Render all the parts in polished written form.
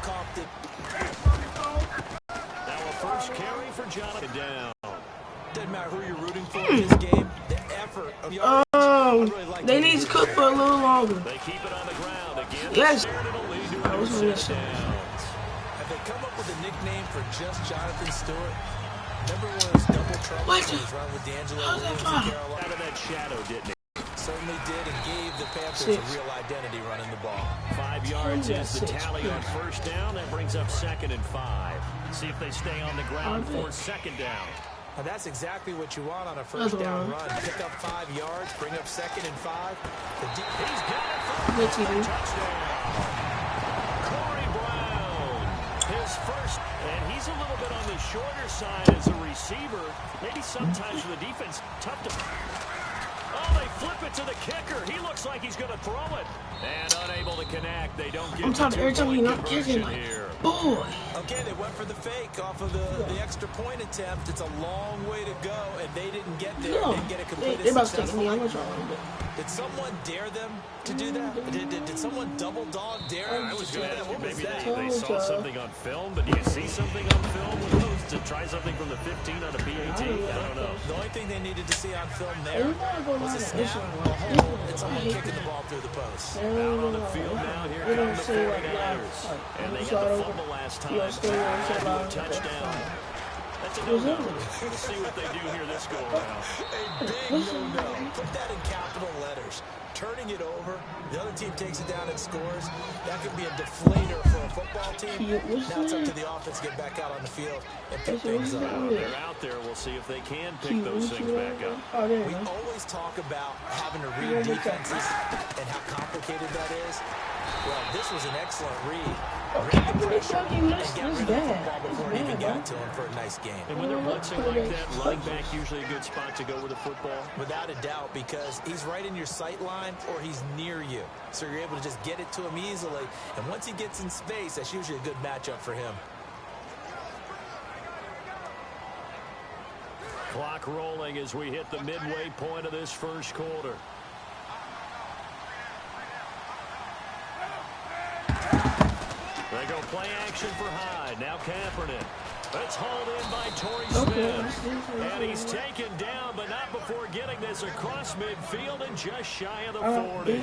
coughed it. Now a first carry for Jonathan down. Doesn't matter who you're rooting for in this game. The effort of the they need to cook for a little longer. They keep it on the ground again. Yes. I was on this. Have they come up with a nickname for just Jonathan Stewart? Remember when it was double trouble when he was running with D'Angelo Williams in Carolina? Out of that shadow, didn't he? Certainly did, and gave the Panthers a real identity running the ball. 5 yards is the tally on first down. That brings up 2nd and 5. See if they stay on the ground for 2nd down. Now that's exactly what you want on a first down run. Pick up 5 yards, bring up 2nd and 5. He's got it for a touchdown. Corey Brown, his first, and he's a little bit on the shorter side as a receiver. Maybe sometimes for the defense, tough to... Oh, they flip it to the kicker. He looks like he's going to throw it. And unable to connect. They don't get the two-point conversion here. Boy. Okay, they went for the fake off of the extra point attempt. It's a long way to go, and they didn't get there. They didn't get it completed successfully. Did someone dare them to do that? Did someone double dog dare them to do that? What was that? Maybe they saw something on film, but do you see something on film with those to try something from the 15 on a PAT? I don't know. The only thing they needed to see on film there was a snap, a hole, and someone kicking the ball through the post. Out on the field now, here come the 49ers. And they got the fumble last time. A touchdown. That's a no-no. We'll see what they do here this go-around. A big no-no. Put that in capital letters. Turning it over, the other team takes it down and scores. That could be a deflator for a football team. Now it's up to the offense to get back out on the field and pick things up. They're out there. We'll see if they can pick those things back up. We always talk about having to read defenses and how complicated that is. Well, this was an excellent read. Read the pressure and get rid of the football before it even got to him for a nice game. And when they're blitzing like that, running back usually a good spot to go with the football? Without a doubt, because he's right in your sight line or he's near you. So you're able to just get it to him easily. And once he gets in space, that's usually a good matchup for him. Clock rolling as we hit the midway point of this first quarter. They go play action for Hyde. Now Kaepernick. That's hauled in by Torrey Smith. And he's taken down, but not before getting this across midfield and just shy of the 40.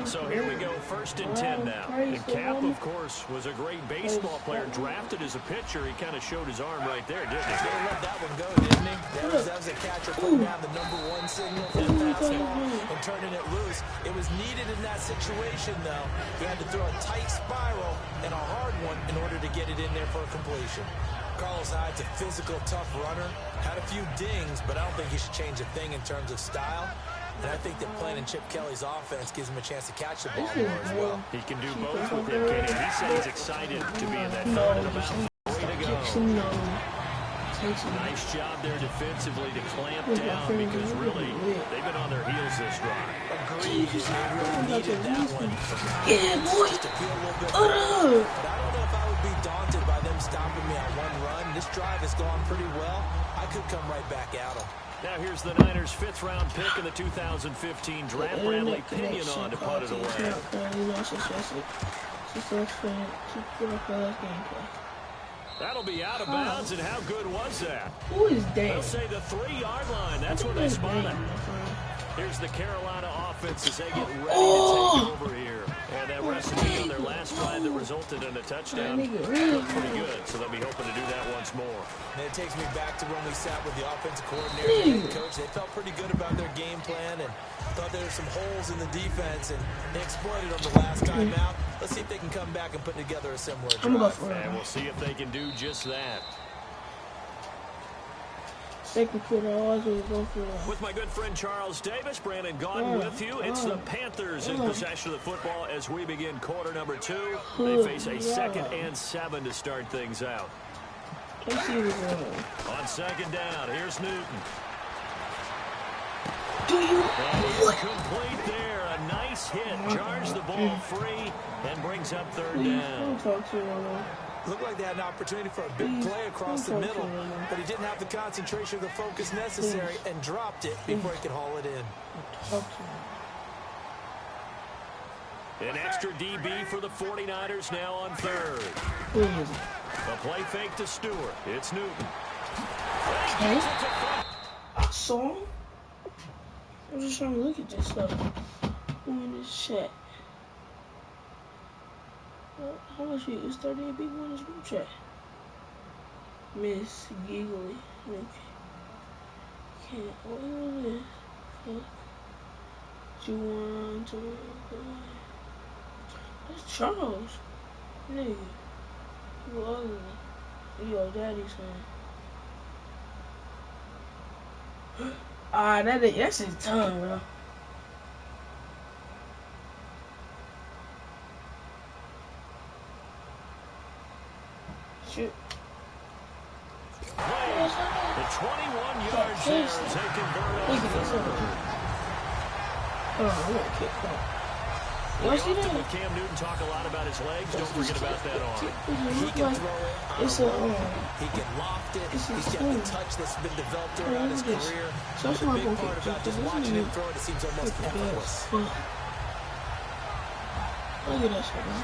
So here we go, 1st and 10 now. And Cap, of course, was a great baseball player. Drafted as a pitcher. He kind of showed his arm right there, didn't he? They let that one go, didn't he? That was a catcher putting down the #1 signal for the fastball and turning it loose. It was needed in that situation, though. He had to throw a tight spiral and a hard one in order to get it in there for a completion. Carlos Hyde's a physical, tough runner. Had a few dings, but I don't think he should change a thing in terms of style. And I think that playing in Chip Kelly's offense gives him a chance to catch the ball more as well. He can do both with him, Kenny. He said he's excited to be in that third and about 3 to go. Nice job there defensively to clamp down because really they've been on their heels this drive. Agreed. They really needed that one. Yeah, boy. Just to feel a little bit better. But I don't know if I would be daunted by them stopping me on one run. This drive has gone pretty well. I could come right back at them. Now here's the Niners' 5th-round pick in the 2015 draft. Bradley Pinion on to punt it away. That'll be out of bounds, and how good was that? Who is that? They'll say the 3-yard line. That's where they spot it. Here's the Carolina offense as they get ready to take over here. And that recipe on their last drive that resulted in a touchdown looked pretty good, so they'll be hoping to do that once more. And it takes me back to when we sat with the offensive coordinator and coach. They felt pretty good about their game plan and thought there were some holes in the defense, and they exploited them the last time out. Let's see if they can come back and put together a similar drive. And we'll see if they can do just that. Second quarter, always go for it. With my good friend Charles Davis, Brandon Gaudin with you. It's the Panthers in possession of the football as we begin quarter number 2. They face a 2nd and 7 to start things out. On 2nd down, here's Newton. Complete there. A nice hit. Jars the ball free and brings up 3rd down. Looked like they had an opportunity for a big play across the middle, but he didn't have the concentration or the focus necessary and dropped it before he could haul it in. An extra DB for the 49ers now on third. Who is it? A play fake to Stewart. It's Newton. Okay. I saw him. I'm just trying to look at this stuff. Who in this chat? How much you? It's 38 people in this group chat. Miss Giggly. Okay. Can't. What is this? Juwan to. That's Charles. Nigga. Who other than your daddy's son? That's his tongue, bro. Shoot. The 21 yards there as they convert on third. Oh, I want to kick that. We often with Cam Newton talk a lot about his legs. Don't forget about that arm. He can throw it. It's he can loft it. He's got the touch that's been developed throughout his career. So But the big part about just watching him throw it, it seems almost effortless. Look at that shit, man.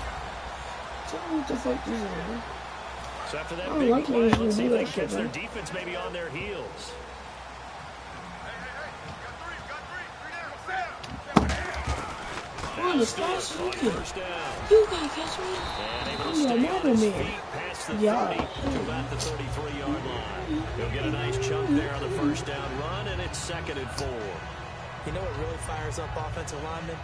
Tell me what the fuck this is, man. So after that I don't big like play, when let's see you if do they that catch shit, their man. defense maybe on their heels. On the spots, you can catch me. I'm your mother, man. Yeah. To about the 33-yard line. He'll get a nice chunk there on the first down run, and it's 2nd and 4. You know what really fires up offensive linemen?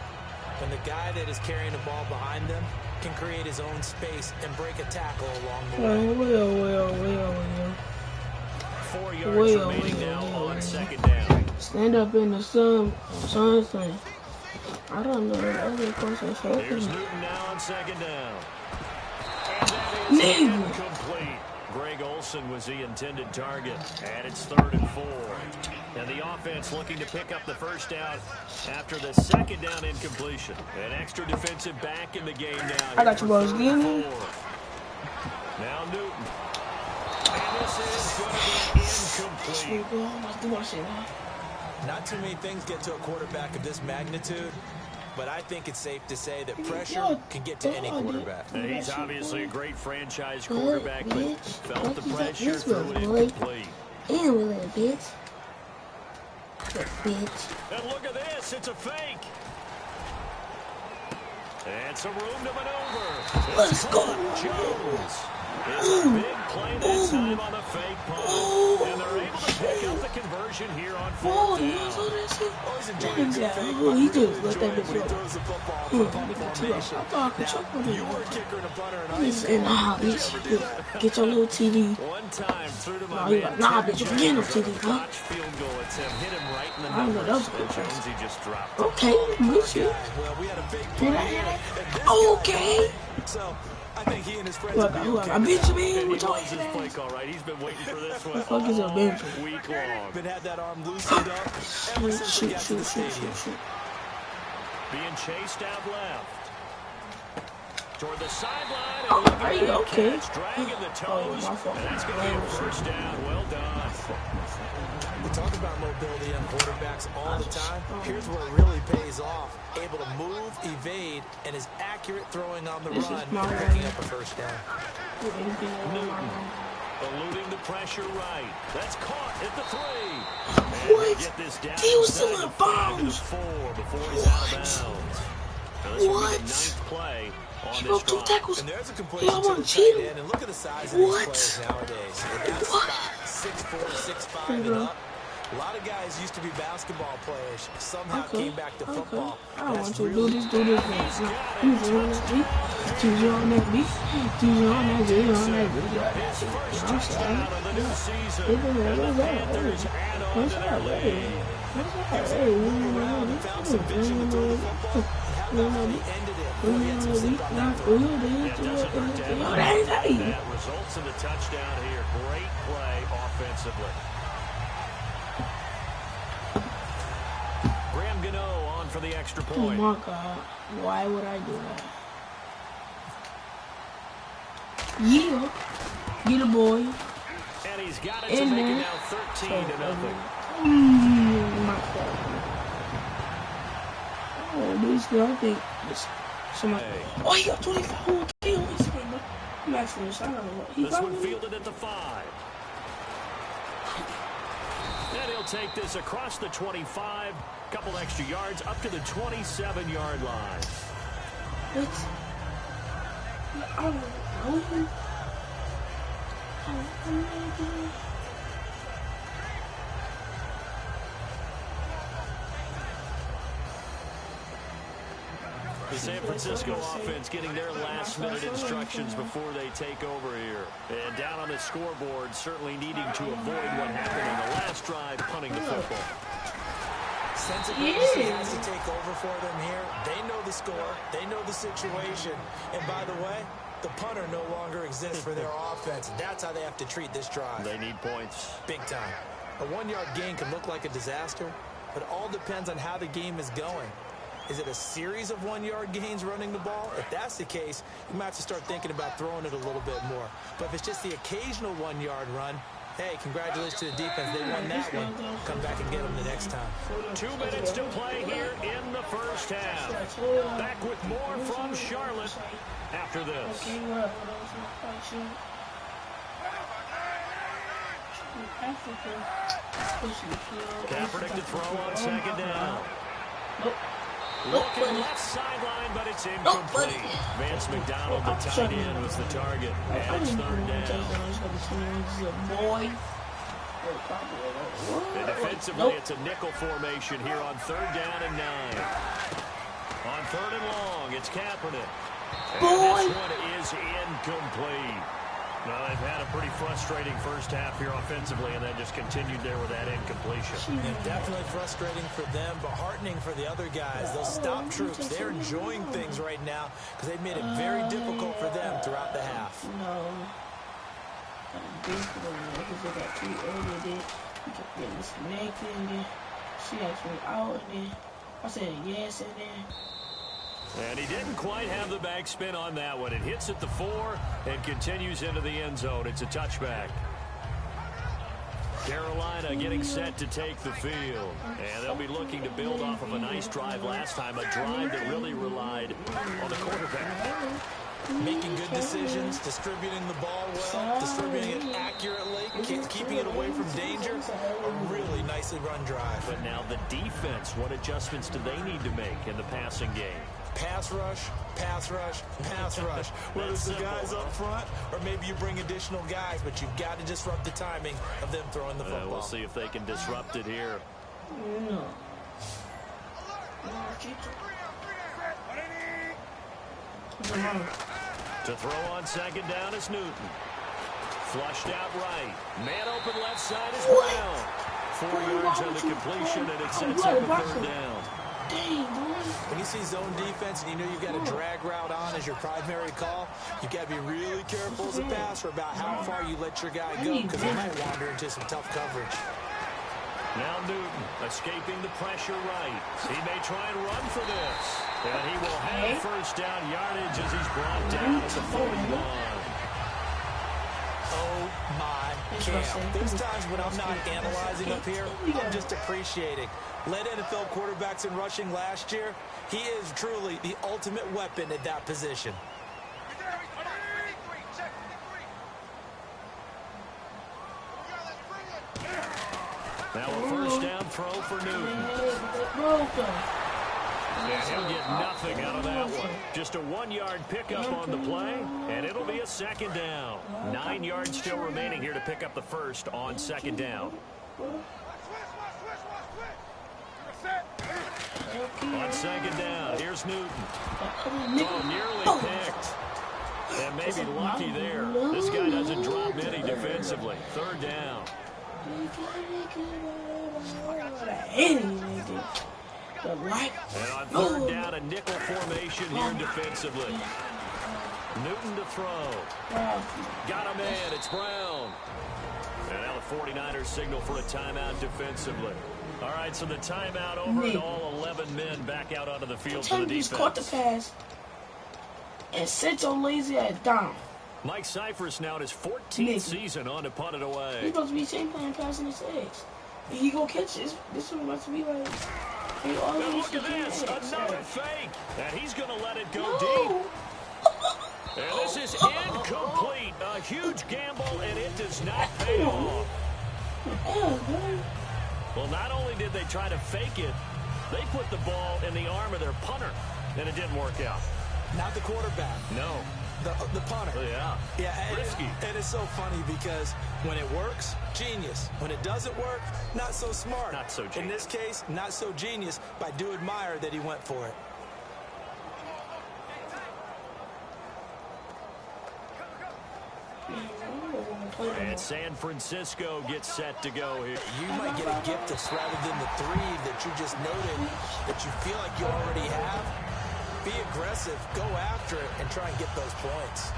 When the guy that is carrying the ball behind them can create his own space and break a tackle along the way. Well. 4 yards remaining now on 2nd down. Stand up in the sun thing. I don't know. That's a question. Here's Newton now on 2nd down. And that is incomplete. Greg Olsen was the intended target. And it's 3rd and 4. And the offense looking to pick up the first down after the 2nd down incompletion. An extra defensive back in the game now. I got you, boys. Now Newton. And this is going to be incomplete. Not too many things get to a quarterback of this magnitude, but I think it's safe to say that pressure can get to any quarterback. Now, he's obviously a great franchise quarterback, but felt the pressure through it incomplete. And with it, bitch. And look at this, it's a fake. And some room to maneuver. Let's go. Jones. It's a big play that time on the fake punt. And they're able to pick up the conversion here on 4th down. He just let that bitch When he go. throws the football from punt formation. You were a kicker and a punter in high school. Nah, bitch. Get your little TD. One time through to my Nah, you man. like, nah, bitch, you can't get no TD, huh? Notch field goal. It's him. Hit him right in the I don't know, that was numbers. a good try. Jonesy just dropped. Okay, good shit. Well, we had a big Did I play hear here. that? And this Okay. So, I think he and his friends Look, will be look, okay. I bitch And man he with your loves his play ass. call, right? He's been waiting for this one fuck is a bench? all week long. Been had that arm loosened up ever since he got to the stadium. Being chased out left. Toward the sideline. Oh, And look are at you that okay? catch, dragging the Oh, toes. my fault. And that's going to be a first down. Well done. We talk about mobility on quarterbacks all the time. Here's where it really pays off. Able to move, evade, and is accurate throwing on the This is run, my picking run. up a first down. Newton eluding the pressure right. That's caught at the 3. What? Get this down He was still inside in the 5 to bounds. the 4 before he's out of bounds. Now, this will be What? the 9th play on He this broke 2 drive. tackles. And there's a He completion to almost the cheated. tight end. And look at the size of these What? players nowadays. At that What? spot, 6'4", 6'5", and up. A lot of guys used to be basketball players. Somehow came back to football. I don't want That's you to really do this. You on that beat. You on that beat. You on that beat. You on that beat. His first touchdown of the new season. What's And the Panthers add on to their lead. found some vision to throw the football. How about how he ended it? Boy, he had some zip on that throw. It doesn't hurt to have that results in the touchdown here. Great play offensively. Graham Gano on for the extra Oh point. my God. Why would I do that? Yeah. Get a boy. And he's got it to In make it there. now 13-0. My God. Oh, this guy, I think this Somebody. Oh, he got 25. Okay, on this game, bro. I'm actually excited about it. This one fielded at the 5. And he'll take this across the 25. Couple extra yards up to the 27-yard line. What? I don't know. The San Francisco offense getting their last-minute instructions before they take over here. And down on the scoreboard, certainly needing to avoid what happened on the last drive, punting the football. Sense of urgency has to take over for them here. They know the score. They know the situation. And by the way, the punter no longer exists for their offense. That's how they have to treat this drive. They need points. Big time. A 1-yard gain can look like a disaster, but it all depends on how the game is going. Is it a series of 1-yard gains running the ball? If that's the case, you might have to start thinking about throwing it a little bit more. But if it's just the occasional 1-yard run, hey, congratulations to the defense. They won that one. Come back and get them the next time. 2 minutes to play here in the first half. Back with more from Charlotte after this. Kaepernick to throw on second down. Looking left sideline, but it's incomplete. Vance McDonald, the tight end, was the target. And it's third down. And defensively, it's a nickel formation here on 3rd down and 9. On 3rd and long, it's Kaepernick. And this one is incomplete. Well, they've had a pretty frustrating first half here offensively, and then just continued there with that incompletion. Yeah, definitely frustrating for them, but heartening for the other guys. Those stop troops, they're enjoying things right now because they've made it very difficult for them throughout the half. She asked me out, and then I said yes, and then... And he didn't quite have the backspin on that one. It hits at the 4 and continues into the end zone. It's a touchback. Carolina getting set to take the field. And they'll be looking to build off of a nice drive last time, a drive that really relied on the quarterback. Making good decisions, distributing the ball well, distributing it accurately, keeping it away from danger. A really nicely run drive. But now the defense, what adjustments do they need to make in the passing game? Pass rush, pass rush, pass rush. Whether it's the guys up front or maybe you bring additional guys, but you've got to disrupt the timing of them throwing the football. We'll see if they can disrupt it here. To throw on second down is Newton. Flushed out right. Man open left side is Brown. 4 yards on the completion, and it sets up a 3rd down. When you see zone defense and you know you've got a drag route on as your primary call, you've got to be really careful as a passer about how far you let your guy go because he might wander into some tough coverage. Now Newton escaping the pressure right. He may try and run for this. And he will have first down yardage as he's brought down at the 41. Oh, my God. There's times when I'm not analyzing up here. I'm just appreciating. Led NFL quarterbacks in rushing last year. He is truly the ultimate weapon at that position. Now a first down throw for Newton. And he'll get nothing out of that one. Just a 1-yard pickup on the play, and it'll be a 2nd down. 9 yards still remaining here to pick up the first on 2nd down. On 2nd down, here's Newton. Oh, nearly picked. And maybe lucky there. This guy doesn't drop any defensively. 3rd down. And on 3rd down, a nickel formation here defensively. Newton to throw. Got a man. It's Brown. And now the 49ers signal for a timeout defensively. All right, so the timeout over and all 11 men back out onto the field for the defense. Just caught the pass and sit your lazy ass down. Mike Cyphers now in his 14th season on to punt it away. He's supposed to be same playing passing his eggs. He gonna catch this. This one must be like. Now look at this. Another a fake, and he's going to let it go deep. And this is incomplete. A huge gamble, and it does not pay off. Well, not only did they try to fake it, they put the ball in the arm of their punter, and it didn't work out. Not the quarterback. No. The punter. Yeah. Yeah, risky. And it's so funny because when it works, genius. When it doesn't work, not so smart. Not so genius. In this case, not so genius, but I do admire that he went for it. And San Francisco gets set to go here. You might get a gift that's rather than the three that you just noted that you feel like you already have. Be aggressive, go after it, and try and get those points.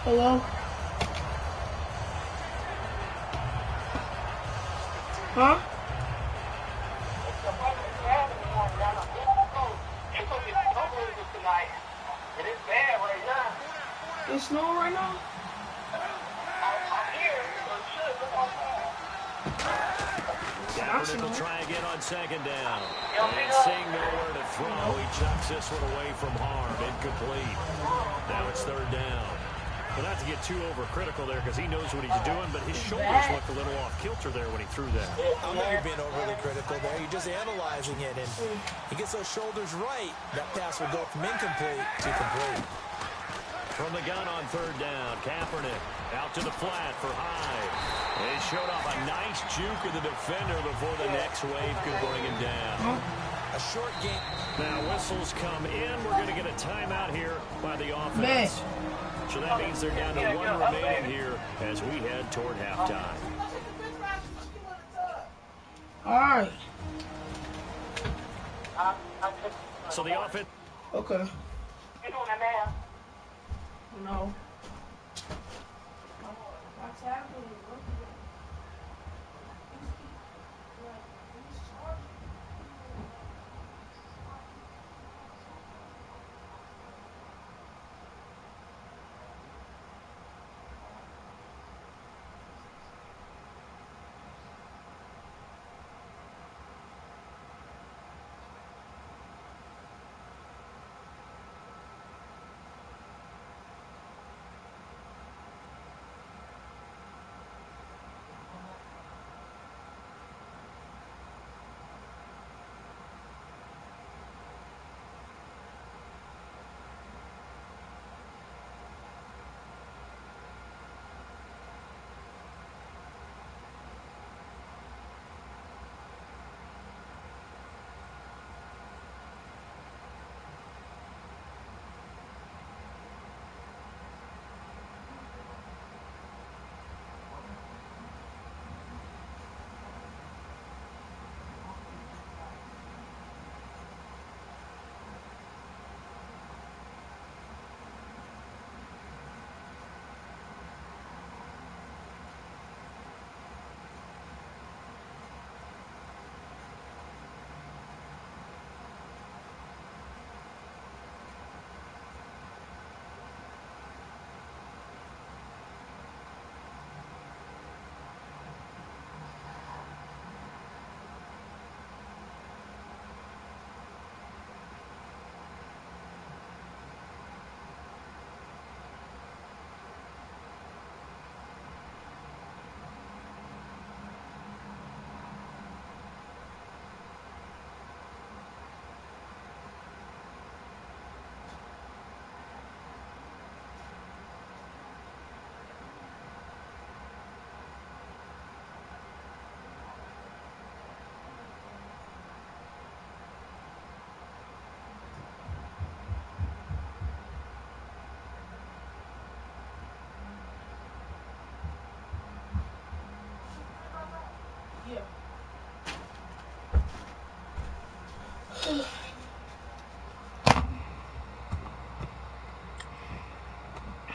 Hello? Huh? It's snowing right now? Kaepernick will try again on second down. And seeing nowhere to throw, he chucks this one away from harm. Incomplete. Now it's third down. Well, not to get too overcritical there because he knows what he's doing, but his shoulders looked a little off kilter there when he threw that. I know you're being overly critical there. You're just analyzing it, and he gets those shoulders right. That pass will go from incomplete to complete. From the gun on third down, Kaepernick out to the flat for Hyde. And he showed off a nice juke of the defender before the next wave could bring him down. A short game. Now whistles come in. We're going to get a timeout here by the offense. So that means they're down to one remaining here as we head toward halftime. All right. So the offense. Okay. You doing that now? No.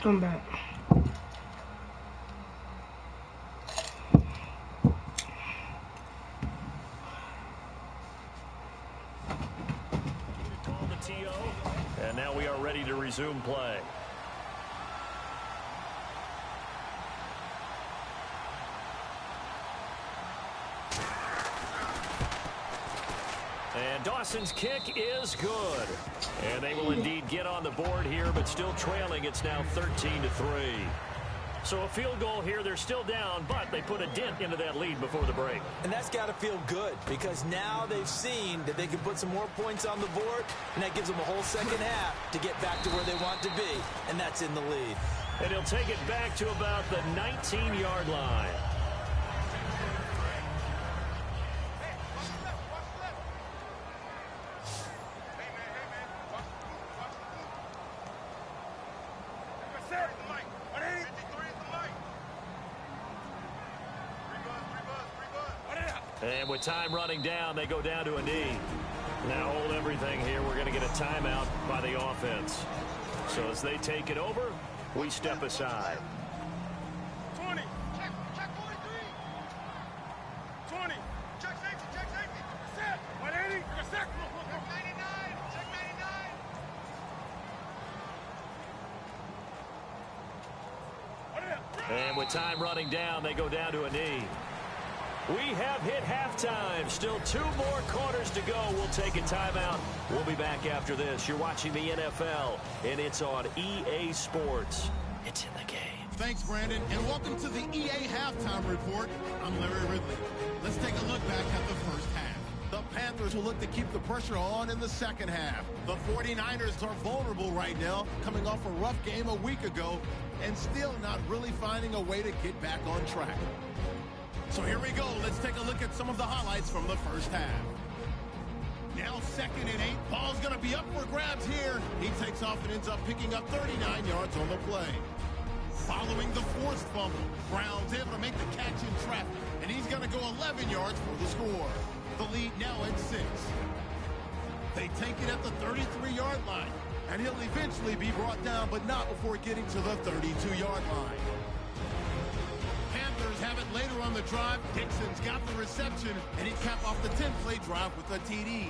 Come back. Call the TO, and now we are ready to resume play. And And Dawson's kick is good. And they will indeed get on the board here, but still trailing. It's now 13-3. So a field goal here. They're still down, but they put a dent into that lead before the break. And that's got to feel good because now they've seen that they can put some more points on the board, and that gives them a whole second half to get back to where they want to be, and that's in the lead. And he'll take it back to about the 19-yard line. And with time running down, they go down to a knee. Now hold everything here. We're going to get a timeout by the offense. So as they take it over, we step aside. 20. Check 43. 20. Check safety. Set. 180. Check 99. Check 99. And with time running down, they go down to a knee. We have hit halftime. Still 2 more quarters to go. We'll take a timeout. We'll be back after this. You're watching the NFL, and it's on EA Sports. It's in the game. Thanks, Brandon, and welcome to the EA Halftime Report. I'm Larry Ridley. Let's take a look back at the first half. The Panthers will look to keep the pressure on in the second half. The 49ers are vulnerable right now, coming off a rough game a week ago, and still not really finding a way to get back on track. So here we go. Let's take a look at some of the highlights from the first half. Now 2nd and 8. Ball's going to be up for grabs here. He takes off and ends up picking up 39 yards on the play. Following the forced fumble, Brown's able to make the catch in traffic, and he's going to go 11 yards for the score. The lead now at 6. They take it at the 33-yard line, and he'll eventually be brought down, but not before getting to the 32-yard line. Panthers have it later on the drive. Dixon's got the reception, and he capped off the 10-play drive with a TD.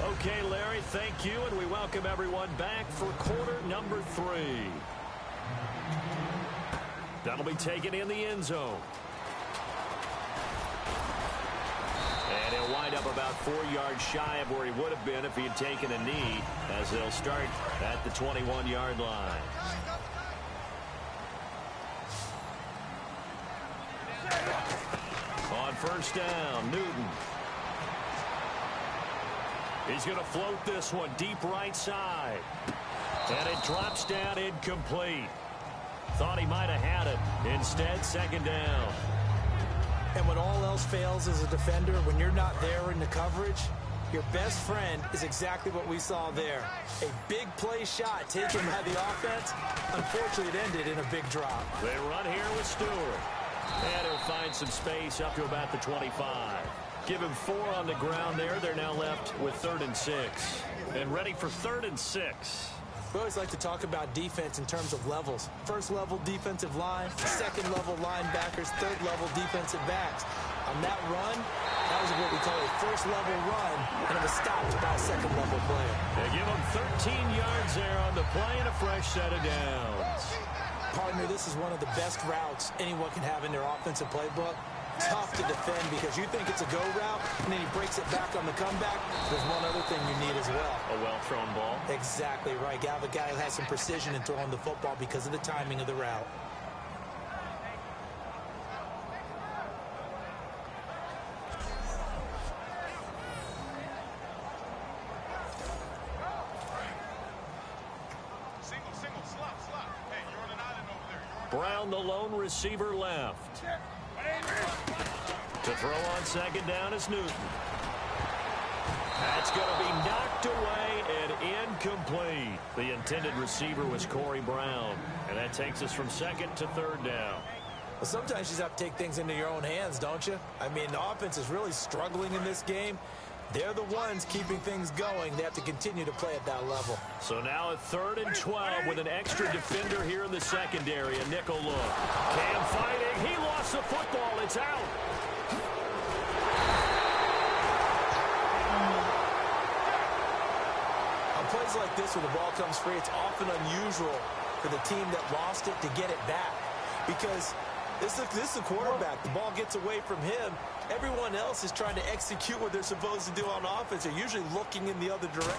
Okay, Larry, thank you, and we welcome everyone back for quarter number 3. That'll be taken in the end zone. And he'll wind up about 4 yards shy of where he would have been if he had taken a knee, as they'll start at the 21-yard line. On first down, Newton. He's going to float this one deep right side. And it drops down incomplete. Thought he might have had it. Instead, 2nd down. And when all else fails as a defender, when you're not there in the coverage, your best friend is exactly what we saw there. A big play shot taken by the offense. Unfortunately, it ended in a big drop. They run here with Stewart. And he'll find some space up to about the 25. Give him 4 on the ground there. They're now left with 3rd and 6. And ready for 3rd and 6. We always like to talk about defense in terms of levels. 1st level defensive line, 2nd level linebackers, 3rd level defensive backs. On that run, that was what we call a 1st level run, and it was stopped by a 2nd level player. They give him 13 yards there on the play and a fresh set of downs. Partner, this is one of the best routes anyone can have in their offensive playbook. Tough to defend because you think it's a go route, and then he breaks it back on the comeback. There's one other thing you need as well. A well-thrown ball. Exactly right. You have a guy who has some precision in throwing the football because of the timing of the route. Brown, the lone receiver, left. To throw on 2nd down is Newton. That's going to be knocked away and incomplete. The intended receiver was Corey Brown. And that takes us from 2nd to 3rd down. Well, sometimes you just have to take things into your own hands, don't you? I mean, the offense is really struggling in this game. They're the ones keeping things going. They have to continue to play at that level. So now at 3rd and 12 with an extra defender here in the secondary. A nickel look. Cam fighting. He lost the football. It's out. On plays like this where the ball comes free, it's often unusual for the team that lost it to get it back. Because This is the quarterback. The ball gets away from him. Everyone else is trying to execute what they're supposed to do on offense. They're usually looking in the other direction.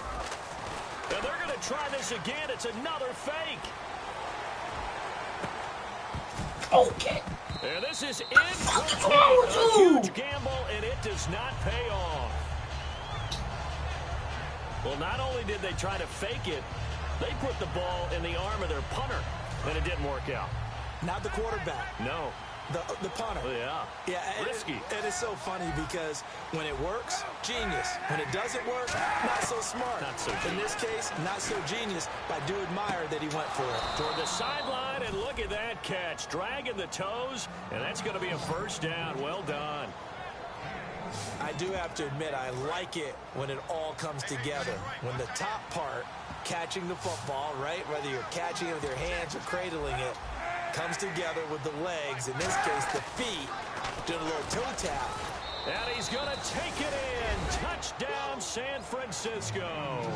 And they're going to try this again. It's another fake. Okay. And this is What's wrong with a you? huge gamble, and it does not pay off. Well, not only did they try to fake it, they put the ball in the arm of their punter, and it didn't work out. Not the quarterback. No. The punter. Yeah. And Risky. And it's so funny because when it works, genius. When it doesn't work, not so smart. Not so In this case, not so genius. I do admire that he went for it. Toward the sideline, and look at that catch. Dragging the toes, and that's going to be a first down. Well done. I do have to admit, I like it when it all comes together. When the top part, catching the football, right, whether you're catching it with your hands or cradling it, comes together with the legs, in this case the feet, doing a little toe tap. And he's going to take it in. Touchdown, San Francisco.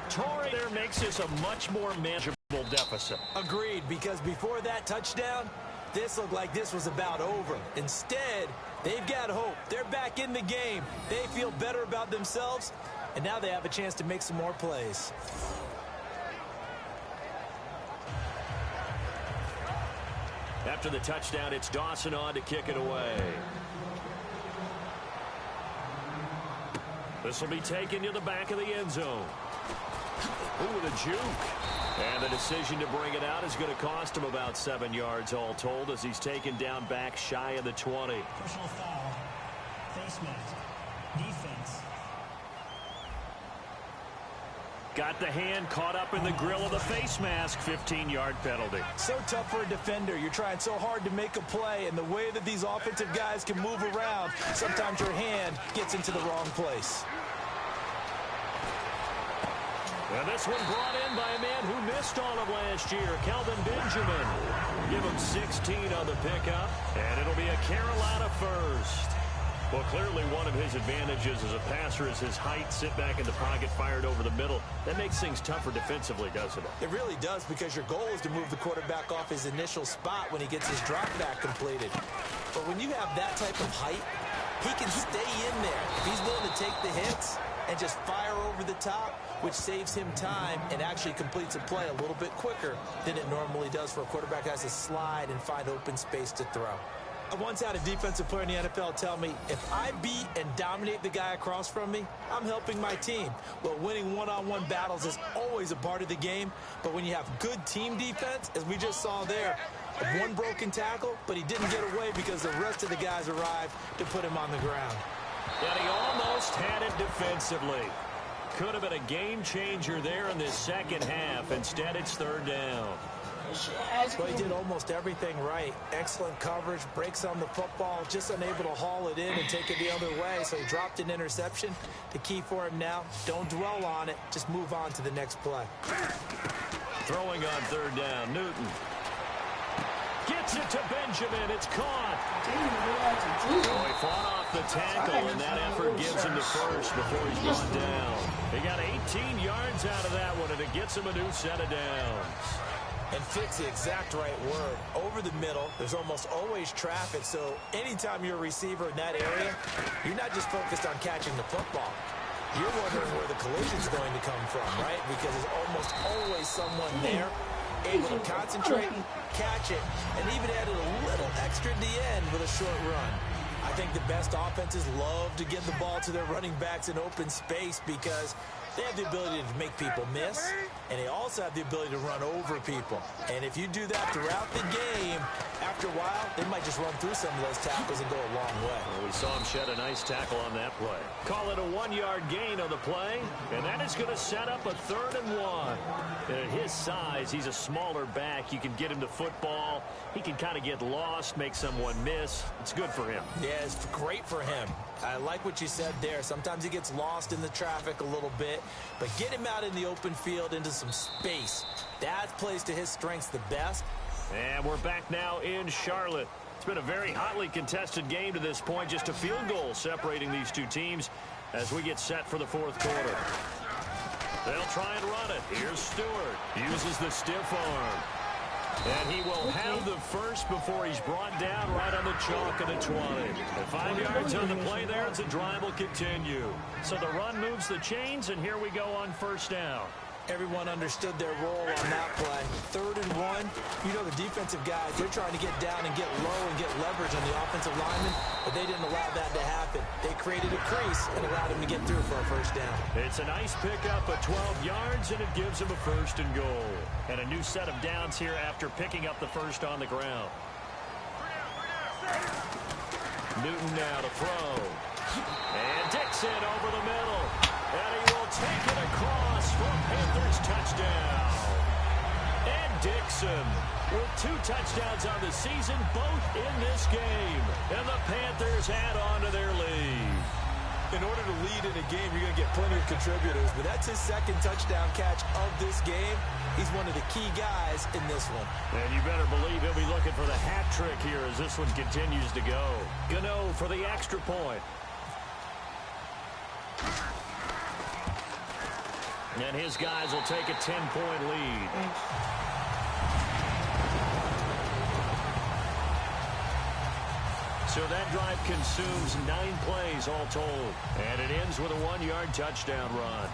Torrey there makes this a much more manageable deficit. Agreed, because before that touchdown, this looked like this was about over. Instead, they've got hope. They're back in the game. They feel better about themselves, and now they have a chance to make some more plays. After the touchdown, it's Dawson on to kick it away. This will be taken to the back of the end zone. Ooh, with a juke. And the decision to bring it out is going to cost him about 7 yards all told as he's taken down back shy of the 20. Personal foul. Face mask. Defense. Got the hand caught up in the grill of the face mask. 15-yard penalty. So tough for a defender. You're trying so hard to make a play, and the way that these offensive guys can move around, sometimes your hand gets into the wrong place. And this one brought in by a man who missed all of last year, Kelvin Benjamin. Give him 16 on the pickup, and it'll be a Carolina first. Well, clearly one of his advantages as a passer is his height. Sit back in the pocket, fired over the middle. That makes things tougher defensively, doesn't it? It really does, because your goal is to move the quarterback off his initial spot when he gets his drop back completed. But when you have that type of height, he can stay in there. If he's willing to take the hits and just fire over the top, which saves him time and actually completes a play a little bit quicker than it normally does for a quarterback who has to slide and find open space to throw. I once had a defensive player in the NFL tell me, if I beat and dominate the guy across from me, I'm helping my team. Well, winning one-on-one battles is always a part of the game, but when you have good team defense, as we just saw there, one broken tackle, but he didn't get away because the rest of the guys arrived to put him on the ground. And he almost had it defensively. Could have been a game changer there in this second half. Instead, it's third down. Well, he did almost everything right. Excellent coverage, breaks on the football, just unable to haul it in and take it the other way, so he dropped an interception. The key for him now, don't dwell on it, just move on to the next play. Throwing on third down, Newton. Gets it to Benjamin, it's caught. Oh, he fought off the tackle, and that effort gives him the first before he's brought down. He got 18 yards out of that one, and it gets him a new set of downs. And fit's the exact right word. Over the middle, there's almost always traffic, so anytime you're a receiver in that area, you're not just focused on catching the football. You're wondering where the collision's going to come from, right? Because there's almost always someone there able to concentrate, catch it, and even added a little extra at the end with a short run. I think the best offenses love to get the ball to their running backs in open space because they have the ability to make people miss, and they also have the ability to run over people. And if you do that throughout the game, after a while, they might just run through some of those tackles and go a long way. Well, we saw him shed a nice tackle on that play. Call it a 1-yard gain on the play, and that is going to set up a 3rd and 1. And at his size, he's a smaller back. You can get him to football. He can kind of get lost, make someone miss. It's good for him. Yeah, it's great for him. I like what you said there. Sometimes he gets lost in the traffic a little bit, but get him out in the open field into some space. That plays to his strengths the best. And we're back now in Charlotte. It's been a very hotly contested game to this point. Just a field goal separating these two teams as we get set for the 4th quarter. They'll try and run it. Here's Stewart. Uses the stiff arm. And he will have the first before he's brought down right on the chalk of the 20. And 5 yards on the play there as the drive will continue. So the run moves the chains, and here we go on first down. Everyone understood their role on that play. 3rd and 1. You know the defensive guys, they're trying to get down and get low and get leverage on the offensive lineman, but they didn't allow that to happen. They created a crease and allowed him to get through for a first down. It's a nice pickup of 12 yards, and it gives him a 1st and goal. And a new set of downs here after picking up the first on the ground. Newton now to throw. And Dixon over the middle. And he will take it across for a Panthers touchdown. And Dixon with 2 touchdowns on the season, both in this game. And the Panthers add on to their lead. In order to lead in a game, you're going to get plenty of contributors, but that's his 2nd touchdown catch of this game. He's one of the key guys in this one. And you better believe he'll be looking for the hat trick here as this one continues to go. Gano for the extra point. And his guys will take a 10-point lead. So that drive consumes 9 plays all told. And it ends with a 1-yard touchdown run.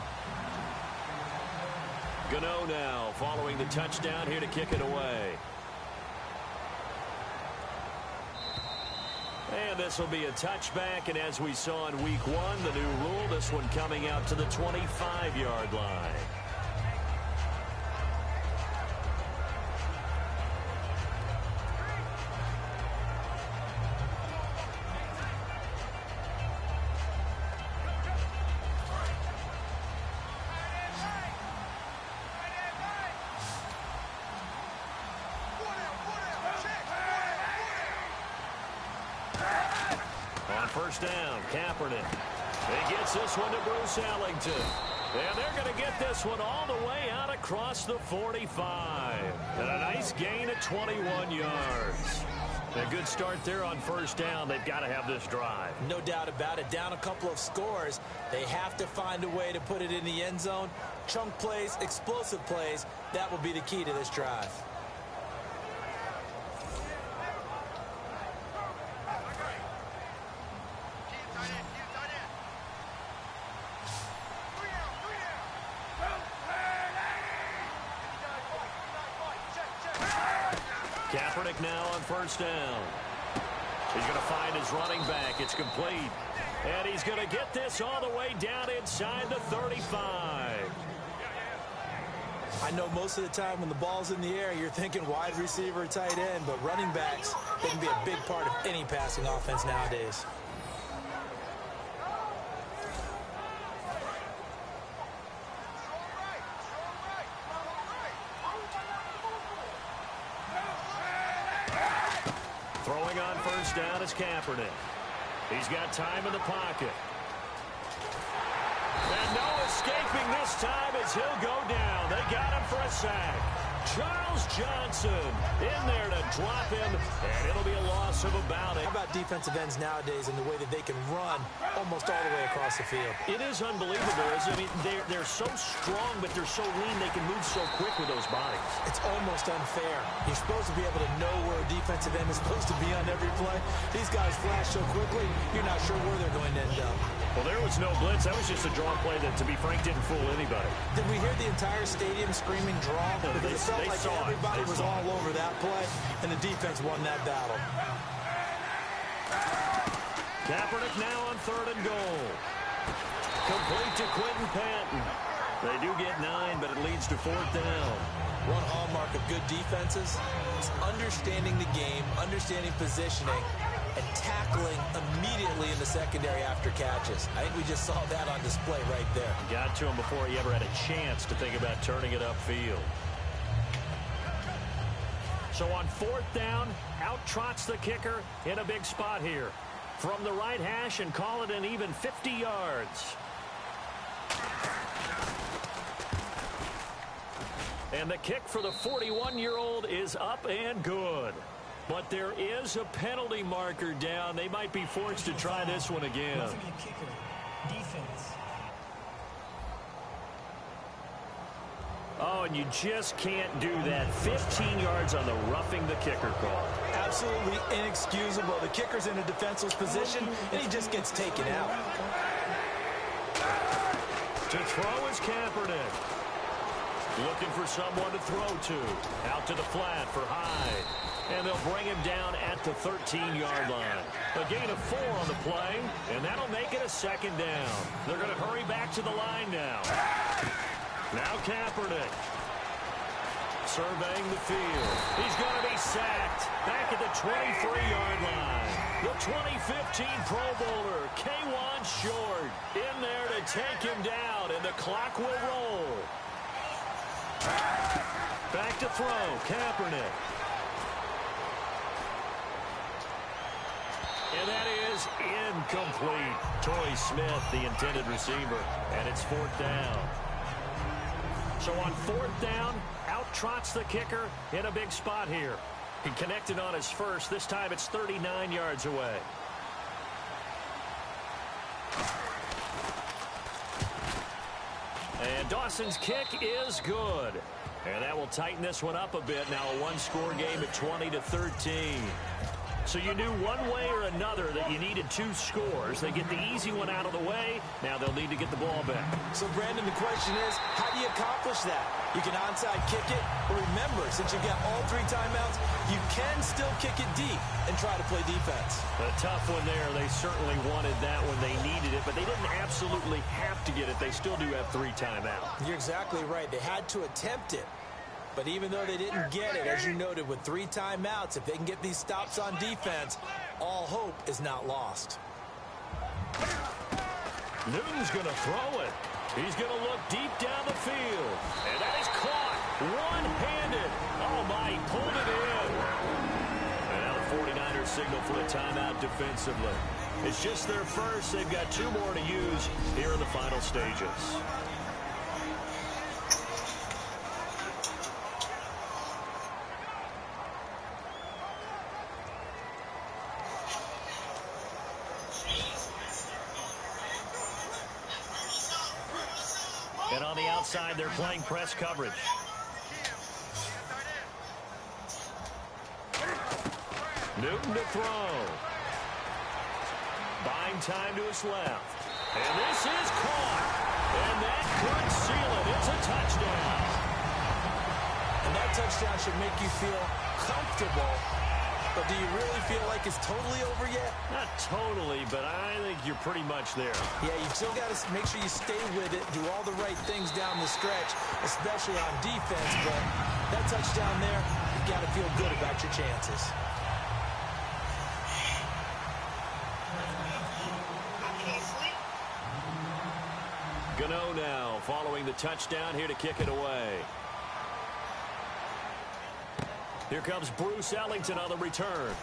Gano now following the touchdown here to kick it away. And this will be a touchback, and as we saw in week 1, the new rule, this one coming out to the 25-yard line. First down, Kaepernick. He gets this one to Bruce Ellington. And they're going to get this one all the way out across the 45. And a nice gain of 21 yards. A good start there on first down. They've got to have this drive. No doubt about it. Down a couple of scores. They have to find a way to put it in the end zone. Chunk plays, explosive plays. That will be the key to this drive. Kaepernick now on first down. He's going to find his running back. It's complete. And he's going to get this all the way down inside the 35. I know most of the time when the ball's in the air, you're thinking wide receiver, tight end, but running backs, they can be a big part of any passing offense nowadays. Throwing on first down is Kaepernick. He's got time in the pocket. And no escaping this time as he'll go down. They got him for a sack. Charles Johnson in there to drop him, and it'll be a loss of about it. How about defensive ends nowadays and the way that they can run almost all the way across the field? It is unbelievable, isn't it? I mean, they're so strong, but they're so lean. They can move so quick with those bodies. It's almost unfair. You're supposed to be able to know where a defensive end is supposed to be on every play. These guys flash so quickly, you're not sure where they're going to end up. Well, there was no blitz. That was just a draw play that, to be frank, didn't fool anybody. Did we hear the entire stadium screaming draw? Because it felt like everybody was all over that play, and the defense won that battle. Kaepernick now on 3rd and goal. Complete to Quentin Patton. They do get 9, but it leads to 4th down. One hallmark of good defenses is understanding the game, understanding positioning, and tackling immediately in the secondary after catches. I think we just saw that on display right there. Got to him before he ever had a chance to think about turning it upfield. So on 4th down, out trots the kicker in a big spot here. From the right hash and call it an even 50 yards. And the kick for the 41-year-old is up and good. But there is a penalty marker down. They might be forced to try this one again. Roughing the kicker. Defense. Oh, Oh, and you just can't do that. 15 yards on the roughing the kicker call. Absolutely inexcusable. The kicker's in a defenseless position, and he just gets taken out. To throw is Kaepernick. Looking for someone to throw to. Out to the flat for Hyde. And they'll bring him down at the 13-yard line. A gain of 4 on the play, and that'll make it a second down. They're going to hurry back to the line now. Now Kaepernick. Surveying the field. He's going to be sacked. Back at the 23-yard line. The 2015 Pro Bowler, K1 Short, in there to take him down, and the clock will roll. Back to throw, Kaepernick. And that is incomplete. Torrey Smith, the intended receiver, and it's 4th down. So on 4th down, out trots the kicker in a big spot here. He connected on his first. This time it's 39 yards away. And Dawson's kick is good. And that will tighten this one up a bit. Now a one-score game at 20-13. So you knew one way or another that you needed 2 scores. They get the easy one out of the way. Now they'll need to get the ball back. So, Brandon, the question is, how do you accomplish that? You can onside kick it, but remember, since you've got all 3 timeouts, you can still kick it deep and try to play defense. A tough one there. They certainly wanted that when they needed it, but they didn't absolutely have to get it. They still do have 3 timeouts. You're exactly right. They had to attempt it. But even though they didn't get it, as you noted, with 3 timeouts, if they can get these stops on defense, all hope is not lost. Newton's going to throw it. He's going to look deep down the field. And that is caught one-handed. Oh, my, he pulled it in. And now the 49ers signal for a timeout defensively. It's just their first. They've got 2 more to use here in the final stages. And on the outside, they're playing press coverage. Newton to throw. Buying time to his left. And this is caught. And that could seal it. It's a touchdown. And that touchdown should make you feel comfortable. But do you really feel like it's totally over yet? Not totally, but I think you're pretty much there. Yeah, you've still got to make sure you stay with it, do all the right things down the stretch, especially on defense. But that touchdown there, you got to feel good about your chances. Gano now following the touchdown here to kick it away. Here comes Bruce Ellington on the return.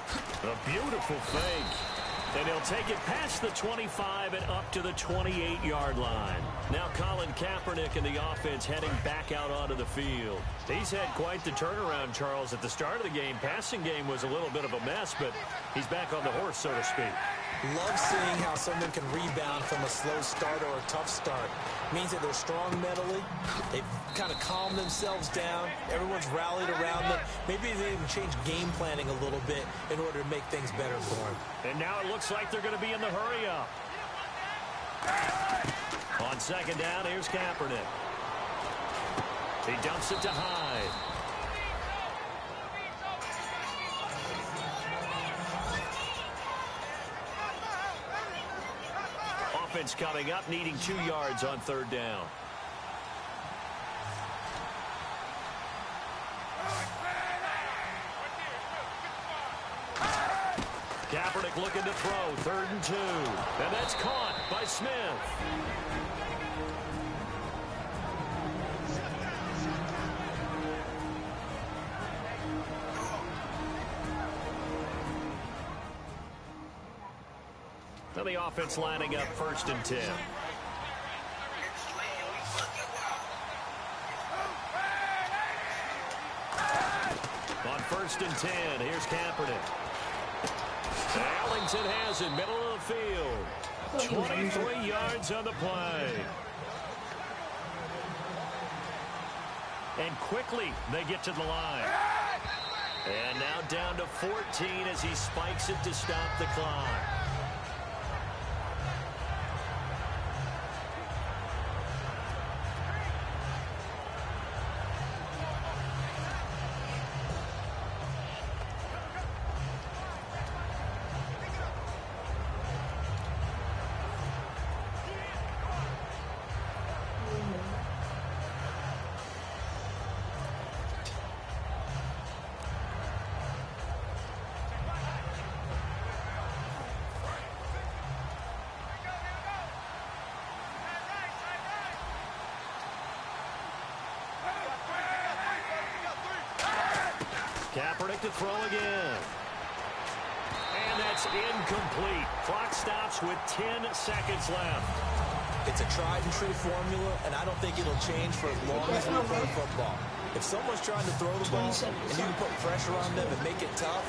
A beautiful fake. And he'll take it past the 25 and up to the 28-yard line. Now Colin Kaepernick and the offense heading back out onto the field. He's had quite the turnaround, Charles. At the start of the game, passing game was a little bit of a mess, but he's back on the horse, so to speak. Love seeing how someone can rebound from a slow start or a tough start. Means that they're strong mentally. They've kind of calmed themselves down. Everyone's rallied around them. Maybe they even change game planning a little bit in order to make things better for them. And now it looks like they're going to be in the hurry-up. On second down, here's Kaepernick. He dumps it to Hyde. Offense coming up, needing 2 yards on third down. Kaepernick looking to throw, 3rd and 2. And that's caught by Smith. Now the offense lining up 1st and 10. On 1st and 10, here's Kaepernick. Ellington has it, middle of the field. 23 yards on the play. And quickly they get to the line. And now down to 14 as he spikes it to stop the clock. Kaepernick to throw again. And that's incomplete. Clock stops with 10 seconds left. It's a tried and true formula, and I don't think it'll change for as long as we play football. If someone's trying to throw the ball and you can put pressure on them and make it tough,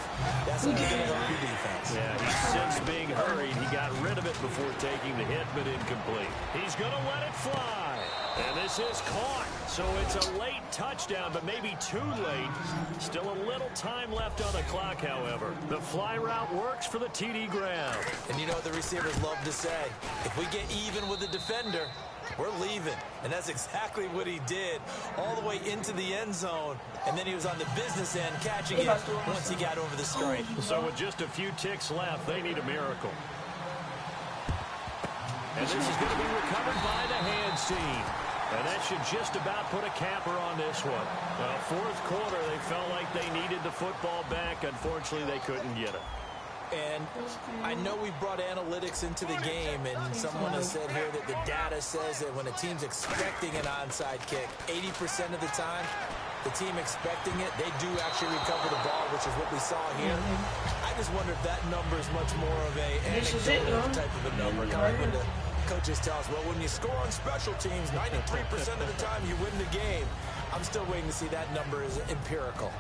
that's only going to help your defense. Yeah, he's since being hurried. He got rid of it before taking the hit, but incomplete. He's going to let it fly. And this is caught. So it's a late touchdown, but maybe too late. Still a little time left on the clock, however. The fly route works for the TD grab. And you know what the receivers love to say? If we get even with the defender, we're leaving. And that's exactly what he did, all the way into the end zone. And then he was on the business end catching it once he got over the screen. So with just a few ticks left, they need a miracle. And this is going to be recovered by the hands team. And that should just about put a capper on this one. Well, fourth quarter, they felt like they needed the football back. Unfortunately, they couldn't get it. And I know we brought analytics into the game, and someone has said here that the data says that when a team's expecting an onside kick, 80% of the time, the team expecting it, they do actually recover the ball, which is what we saw here. I just wonder if that number is much more of a anecdotal type of a number, kind of like when the coaches tell us, well, when you score on special teams, 93% of the time you win the game. I'm still waiting to see that number is empirical.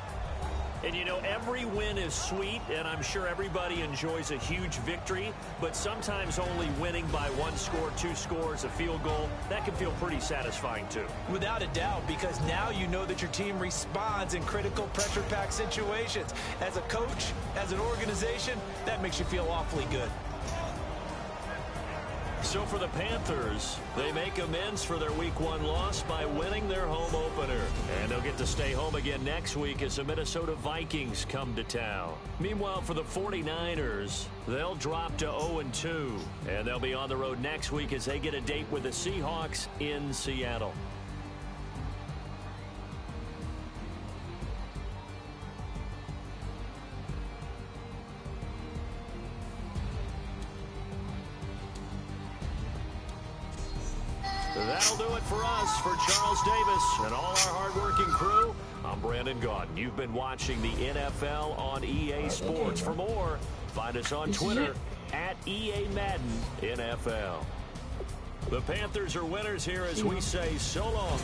And, you know, every win is sweet, and I'm sure everybody enjoys a huge victory, but sometimes only winning by one score, two scores, a field goal, that can feel pretty satisfying, too. Without a doubt, because now you know that your team responds in critical pressure-packed situations. As a coach, as an organization, that makes you feel awfully good. So for the Panthers, they make amends for their Week 1 loss by winning their home opener. And they'll get to stay home again next week as the Minnesota Vikings come to town. Meanwhile, for the 49ers, they'll drop to 0-2. And they'll be on the road next week as they get a date with the Seahawks in Seattle. That'll do it for us. For Charles Davis and all our hardworking crew, I'm Brandon Gaudin. You've been watching the NFL on EA Sports. For more, find us on Twitter at EA Madden NFL. The Panthers are winners here as we say so long.